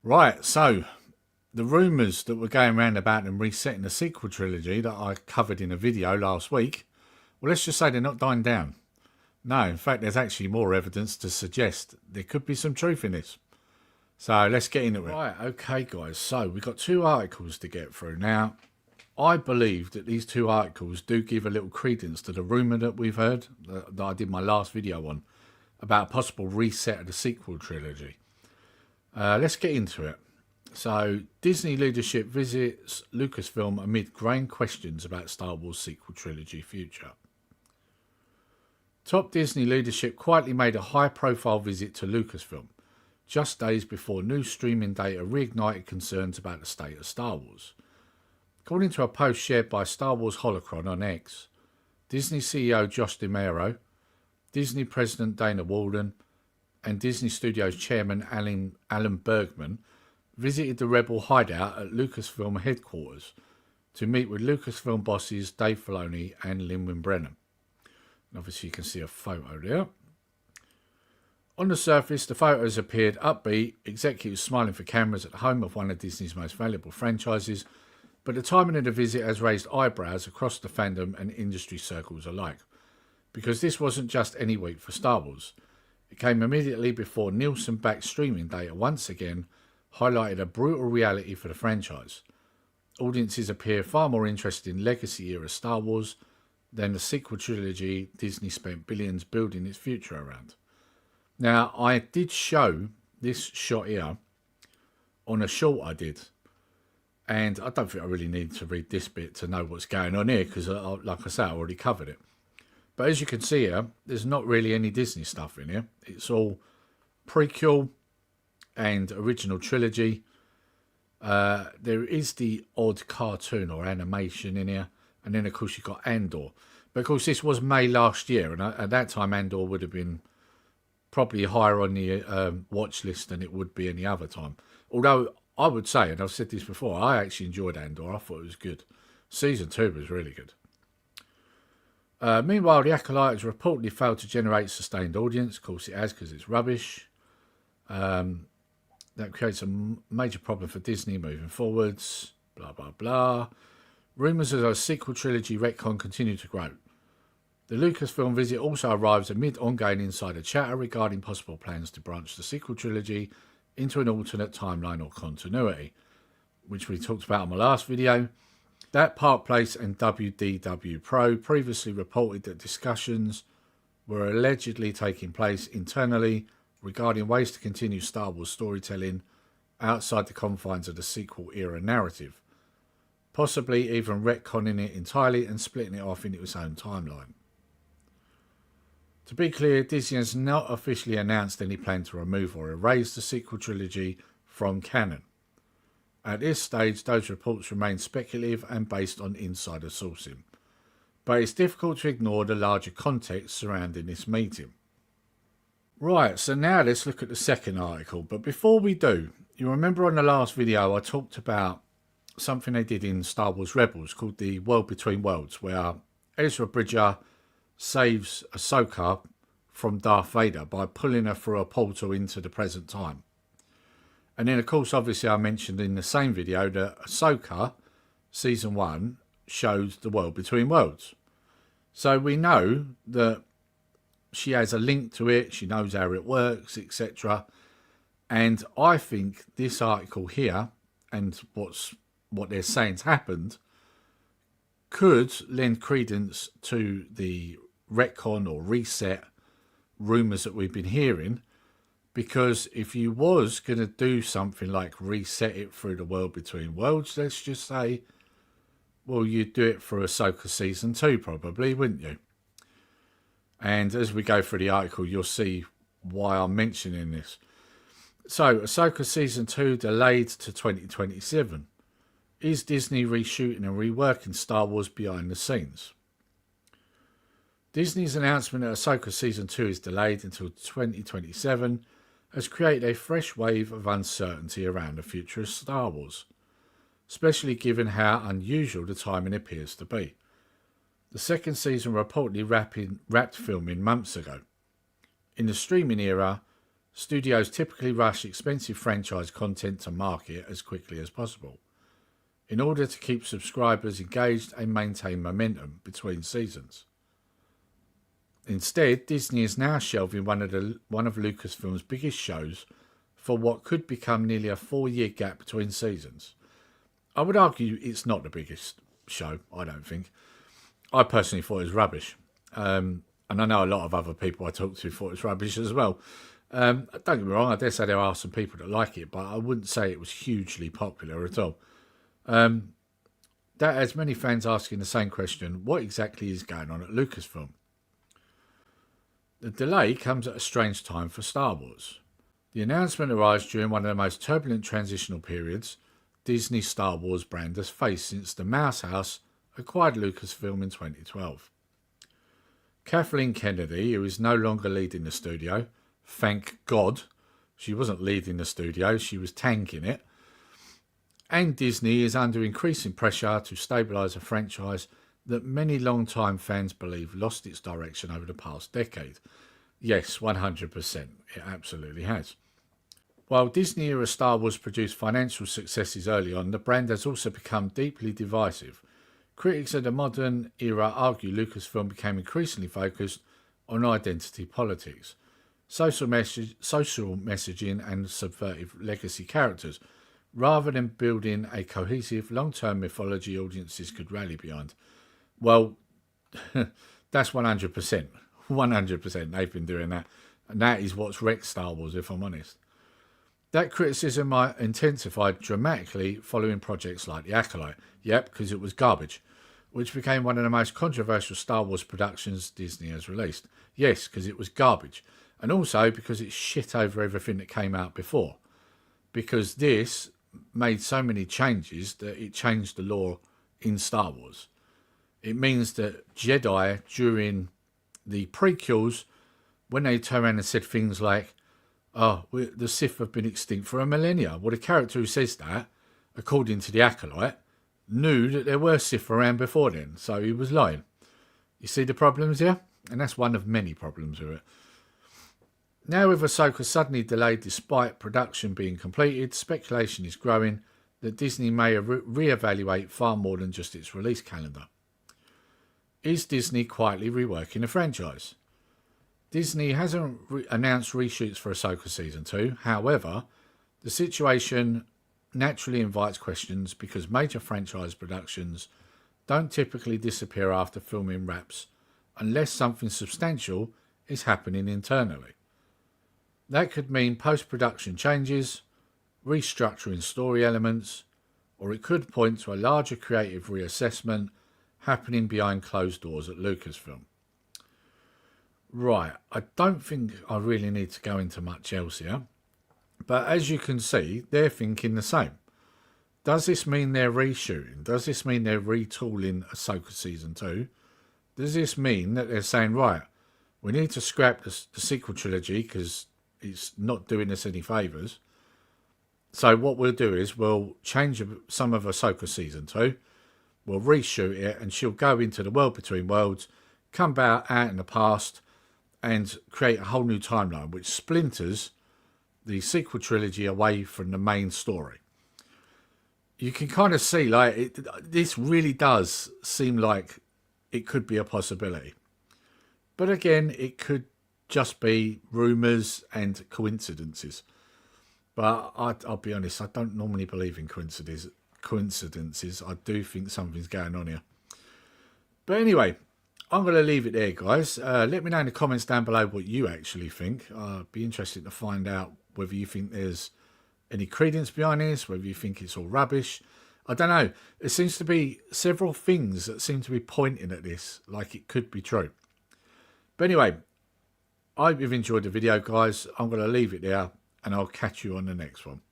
Right, so the rumours that were going around about them resetting the sequel trilogy that I covered in a video last week, well, let's just say they're not dying down. No, in fact, there's actually more evidence to suggest there could be some truth in this. So let's get into it. Right, okay, guys. So we've got two articles to get through. Now, I believe that these two articles do give a little credence to the rumour that we've heard, that I did my last video on, about a possible reset of the sequel trilogy. Let's get into it. So, Disney leadership visits Lucasfilm amid growing questions about Star Wars sequel trilogy future. Top Disney leadership quietly made a high-profile visit to Lucasfilm, just days before new streaming data reignited concerns about the state of Star Wars. According to a post shared by Star Wars Holocron on X, Disney CEO Josh D'Amaro, Disney President Dana Walden, and Disney Studios Chairman Alan Bergman visited the Rebel hideout at Lucasfilm headquarters to meet with Lucasfilm bosses Dave Filoni and Lin Brennan. And obviously you can see a photo there. On the surface, the photos appeared upbeat, executives smiling for cameras at home of one of Disney's most valuable franchises, but the timing of the visit has raised eyebrows across the fandom and industry circles alike, because this wasn't just any week for Star Wars. It came immediately before Nielsen-backed streaming data once again highlighted a brutal reality for the franchise. Audiences appear far more interested in legacy-era Star Wars than the sequel trilogy Disney spent billions building its future around. Now, I did show this shot here on a short I did, and I don't think I really need to read this bit to know what's going on here, because, like I said, I already covered it. But as you can see here, there's not really any Disney stuff in here. It's all prequel and original trilogy. There is the odd cartoon or animation in here. And then, of course, you've got Andor. But, of course, this was May last year. And at that time, Andor would have been probably higher on the watch list than it would be any other time. Although, I would say, and I've said this before, I actually enjoyed Andor. I thought it was good. Season 2 was really good. Meanwhile, The Acolyte has reportedly failed to generate sustained audience. Of course, it has, because it's rubbish. That creates a major problem for Disney moving forwards. Blah, blah, blah. Rumours of a sequel trilogy retcon continue to grow. The Lucasfilm visit also arrives amid ongoing insider chatter regarding possible plans to branch the sequel trilogy into an alternate timeline or continuity, which we talked about in my last video. That Park Place and WDW Pro previously reported that discussions were allegedly taking place internally regarding ways to continue Star Wars storytelling outside the confines of the sequel era narrative, possibly even retconning it entirely and splitting it off into its own timeline. To be clear, Disney has not officially announced any plan to remove or erase the sequel trilogy from canon. At this stage, those reports remain speculative and based on insider sourcing, but it's difficult to ignore the larger context surrounding this meeting. Right, so now let's look at the second article. But before we do, you remember on the last video I talked about something they did in Star Wars Rebels called the World Between Worlds, where Ezra Bridger saves Ahsoka from Darth Vader by pulling her through a portal into the present time. And then, of course, obviously I mentioned in the same video that Ahsoka, Season 1, shows the World Between Worlds. So we know that she has a link to it, she knows how it works, etc. And I think this article here, and what they're saying's happened, could lend credence to the retcon or reset rumours that we've been hearing. Because if you was going to do something like reset it through the World Between Worlds, let's just say, well, you'd do it for Ahsoka Season 2 probably, wouldn't you? And as we go through the article, you'll see why I'm mentioning this. So, Ahsoka Season 2 delayed to 2027. Is Disney reshooting and reworking Star Wars behind the scenes? Disney's announcement that Ahsoka Season 2 is delayed until 2027 has created a fresh wave of uncertainty around the future of Star Wars, especially given how unusual the timing appears to be. The second season reportedly wrapped filming months ago. In the streaming era, Studios typically rush expensive franchise content to market as quickly as possible, in order to keep subscribers engaged and maintain momentum between seasons. Instead, Disney is now shelving one of Lucasfilm's biggest shows for what could become nearly a 4-year gap between seasons. I would argue it's not the biggest show, I don't think. I personally thought it was rubbish. And I know a lot of other people I talked to thought it was rubbish as well. Don't get me wrong, I dare say there are some people that like it, but I wouldn't say it was hugely popular at all. That has many fans asking the same question: what exactly is going on at Lucasfilm? The delay comes at a strange time for Star Wars. The announcement arrives during one of the most turbulent transitional periods Disney's Star Wars brand has faced since the Mouse House acquired Lucasfilm in 2012. Kathleen Kennedy, who is no longer leading the studio, thank God, she wasn't leading the studio, she was tanking it, and Disney is under increasing pressure to stabilise a franchise that many long-time fans believe lost its direction over the past decade. Yes, 100%, it absolutely has. While Disney-era Star Wars produced financial successes early on, the brand has also become deeply divisive. Critics of the modern era argue Lucasfilm became increasingly focused on identity politics, social messaging and subversive legacy characters, rather than building a cohesive long-term mythology audiences could rally behind. Well, that's 100%. 100% they've been doing that. And that is what's wrecked Star Wars, if I'm honest. That criticism intensified dramatically following projects like The Acolyte. Yep, because it was garbage, which became one of the most controversial Star Wars productions Disney has released. Yes, because it was garbage. And also because it shit over everything that came out before. Because this made so many changes that it changed the lore in Star Wars. It means that Jedi, during the prequels, when they turned around and said things like, the Sith have been extinct for a millennia. Well, the character who says that, according to the Acolyte, knew that there were Sith around before then, so he was lying. You see the problems here? And that's one of many problems with it. Now with Ahsoka suddenly delayed despite production being completed, speculation is growing that Disney may re-evaluate far more than just its release calendar. Is Disney quietly reworking the franchise? Disney hasn't announced reshoots for Ahsoka Season 2. However, the situation naturally invites questions because major franchise productions don't typically disappear after filming wraps unless something substantial is happening internally. That could mean post-production changes, restructuring story elements, or it could point to a larger creative reassessment happening behind closed doors at Lucasfilm. Right, I don't think I really need to go into much else here, but as you can see, they're thinking the same. Does this mean they're reshooting? Does this mean they're retooling Ahsoka Season 2? Does this mean that they're saying, right, we need to scrap the sequel trilogy because it's not doing us any favours? So what we'll do is we'll change some of Ahsoka Season 2, we'll reshoot it, and she'll go into the world between worlds, come out in the past, and create a whole new timeline, which splinters the sequel trilogy away from the main story. You can kind of see, like, this really does seem like it could be a possibility. But again, it could just be rumours and coincidences. But I'll be honest, I don't normally believe in coincidences. I do think something's going on here. But anyway, I'm going to leave it there, guys. Let me know in the comments down below what you actually think. I'd be interested to find out whether you think there's any credence behind this, whether you think it's all rubbish. I don't know. There seems to be several things that seem to be pointing at this, like it could be true. But anyway, I hope you've enjoyed the video, guys. I'm going to leave it there, and I'll catch you on the next one.